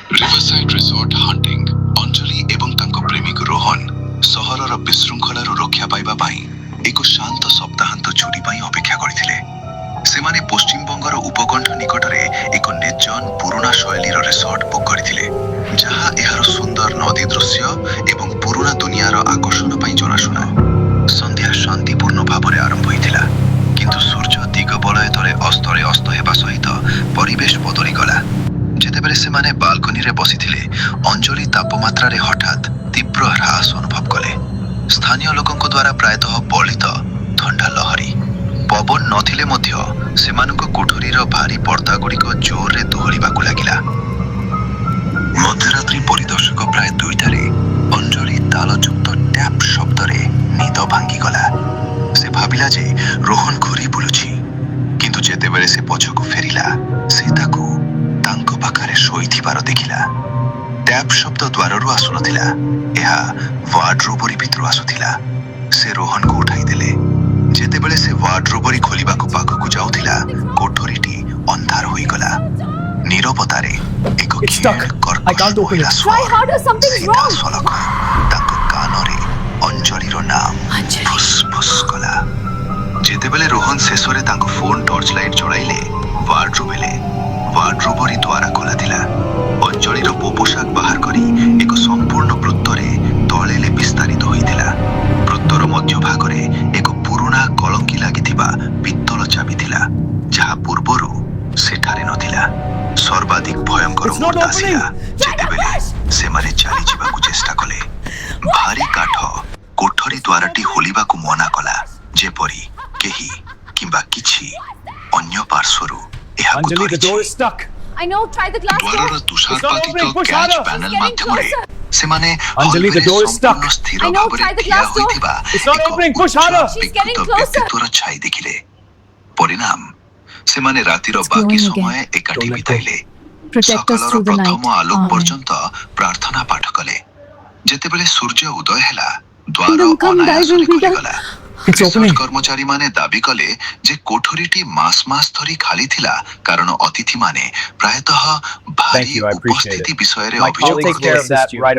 Riverside resort hunting ଅଞ୍ଜଳି ଏବଂ ତାଙ୍କ ପ୍ରେମିକ ରୋହନ ସହରର ବିଶୃଙ୍ଖଳାରୁ ରକ୍ଷା ପାଇବା ପାଇଁ ଏକ ଶାନ୍ତ ସପ୍ତାହାନ୍ତ ଛୁଟି ପାଇଁ ଅପେକ୍ଷା କରିଥିଲେ। ସେମାନେ ପଶ୍ଚିମବଙ୍ଗର ଉପକଣ୍ଠ ନିକଟରେ ଏକ ନିର୍ଜନ ପୁରୁଣା ଶୈଳୀର ରିସୋର୍ଟ ବୁକ୍ କରିଥିଲେ, ଯାହା ଏହାର ସୁନ୍ଦର ନଦୀ ଦୃଶ୍ୟ ଏବଂ ପୁରୁଣା ଦୁନିଆର ଆକର୍ଷଣ ପାଇଁ ଜଣାଶୁଣା। ସନ୍ଧ୍ୟା ଶାନ୍ତିପୂର୍ଣ୍ଣ ଭାବରେ ଆରମ୍ଭ ହୋଇଥିଲା, କିନ୍ତୁ ସୂର୍ଯ୍ୟ ଦିଗବଳୟ ତଳେ ଅସ୍ତ ହେବା ସହିତ ପରିବେଶ ବଦଳିଗଲା। ଯେତେବେଳେ ସେମାନେ ବାଲକୋନିରେ ବସିଥିଲେ, ଅଞ୍ଜଳି ତାପମାତ୍ରାରେ ହଠାତ୍ ତୀବ୍ର ହ୍ରାସ ଅନୁଭବ କଲେ। ସ୍ଥାନୀୟ ଲୋକଙ୍କ ଦ୍ୱାରା ପ୍ରାୟତଃ ବଳିତ ଥଣ୍ଡା ଲହରୀ। ପବନ ନଥିଲେ ମଧ୍ୟ ସେମାନଙ୍କ କୋଠରୀର ଭାରୀ ପର୍ଦ୍ଦାଗୁଡ଼ିକ ଜୋରରେ ଦୋହଳିବାକୁ ଲାଗିଲା। ମଧ୍ୟରାତ୍ରି ପରିଦର୍ଶକ ପ୍ରାୟ 2ଟାରେ ଅଞ୍ଜଳି ତାଳଯୁକ୍ତ ଟ୍ୟାପ୍ ଶବ୍ଦରେ ନିଦ ଭାଙ୍ଗିଗଲା। ସେ ଭାବିଲା ଯେ ରୋହନ ଘୁରି ବୁଲୁଛି, କିନ୍ତୁ ଯେତେବେଳେ ସେ ପଛକୁ ଫେରିଲା, ସେ ତାକୁ ତାଙ୍କ ପାଖରେ ଶୋଇଥିବାର ଦେଖିଲା। ଟ୍ୟାପ୍ ଶବ୍ଦ ଦ୍ୱାରରୁ ଆସୁନଥିଲା, ଏହା ୱାର୍ଡରୋବରୀ ଭିତରୁ ଆସୁଥିଲା। ସେ ରୋହନକୁ ଉଠାଇଦେଲେ। ଯେତେବେଳେ ସେ ୱାର୍ଡରୋବରୀ ଖୋଲିବାକୁ ପାଖକୁ ଯାଉଥିଲା, କୋଠରୀଟି ଅନ୍ଧାର ହୋଇଗଲା। ନୀରବତାରେ ଏକ କର୍କଶ ମହିଳା ସ୍ୱର ସିଧାସଳଖ ତାଙ୍କ କାନରେ ଅଞ୍ଜଳିର ନାମ ଫୁସ୍ଫୁସ୍ କଲା। ଯେତେବେଳେ ରୋହନ ଶେଷରେ ତାଙ୍କ ଫୋନ୍ ଟର୍ଚ୍ଚ ଲାଇଟ୍ ଜଳାଇଲେ, ୱାର୍ଡରୋବରୀ ଦ୍ୱାର ଖୋଲା ଥିଲା। ଅଞ୍ଜଳିର ପୋଷାକ ବାହାର କରି ଏକ ସମ୍ପୂର୍ଣ୍ଣ ବୃତ୍ତରେ ତଳେ ବିସ୍ତାରିତ ହୋଇଥିଲା। ବୃତ୍ତର ମଧ୍ୟଭାଗରେ ଏକ ପୁରୁଣା କଳଙ୍କି ଲାଗିଥିବା ପିତ୍ତଳ ଚାବି ଥିଲା, ଯାହା ପୂର୍ବରୁ ସେଠାରେ ନଥିଲା। ସର୍ବାଧିକ ଭୟଙ୍କର ମୁହୂର୍ତ୍ତ ଆସିଲା ଯେତେବେଳେ ସେମାନେ ଚାଲିଯିବାକୁ ଚେଷ୍ଟା କଲେ। ଭାରୀ କାଠ କୋଠରୀ ଦ୍ୱାରଟି ଖୋଲିବାକୁ ମନା କଲା, ଯେପରି କେହି କିମ୍ବା କିଛି ଅନ୍ୟ ପାର୍ଶ୍ୱରୁ ଏହାକୁ ଧରିଛି। ଦ୍ୱାରର ତୁଷାରପାତିତ କ୍ୟାଚ୍ ପ୍ୟାନେଲ ମାଧ୍ୟମରେ ସେମାନେ ହଲରେ ସମ୍ପୂର୍ଣ୍ଣ ସ୍ଥିର ଭାବରେ ଠିଆ ହୋଇଥିବା ଏକ ବିକୃତ ବ୍ୟକ୍ତିତ୍ୱର ଛାଇ ଦେଖିଲେ। ପରିଣାମ, ସେମାନେ ରାତିର ବାକି ସମୟ ଏକାଠି ବିତାଇଲେ। ସକାଳର ପ୍ରଥମ ଆଲୋକ ପର୍ଯ୍ୟନ୍ତ ପ୍ରାର୍ଥନା ପାଠ କଲେ। ଯେତେବେଳେ ସୂର୍ଯ୍ୟ ଉଦୟ ହେଲା, ଦ୍ୱାର ଅନାୟାସରେ ଖୋଲିଗଲା। ରିସୋର୍ଟ କର୍ମଚାରୀମାନେ ଦାବି କଲେ ଯେ କୋଠରୀଟି ମାସ ଧରି ଖାଲି ଥିଲା, କାରଣ ଅତିଥିମାନେ ପ୍ରାୟତଃ ଭାରୀ ଉପସ୍ଥିତି ବିଷୟରେ ଅଭିଯୋଗ କରୁଥିଲେ।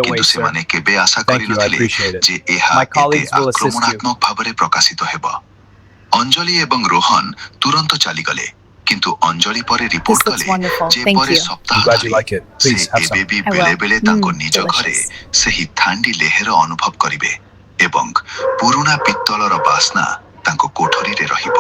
କିନ୍ତୁ ସେମାନେ କେବେ ଆଶା କରିନଥିଲେ ଯେ ଏହା ଏତେ ଆକ୍ରମଣାତ୍ମକ ଭାବରେ ପ୍ରକାଶିତ ହେବ। ଅଞ୍ଜଳି ଏବଂ ରୋହନ ତୁରନ୍ତ ଚାଲିଗଲେ, କିନ୍ତୁ ଅଞ୍ଜଳି ପରେ ରିପୋର୍ଟ କଲେ ଯେ ପରେ ସପ୍ତାହ ଧରି ସେ ଏବେ ବି ବେଳେ ବେଳେ ତାଙ୍କ ନିଜ ଘରେ ସେହି ଥାଣ୍ଡି ଲେହେର ଅନୁଭବ କରିବେ ଏବଂ ପୁରୁଣା ପିତ୍ତଳର ବାସ୍ନା ତାଙ୍କ କୋଠରୀରେ ରହିବ।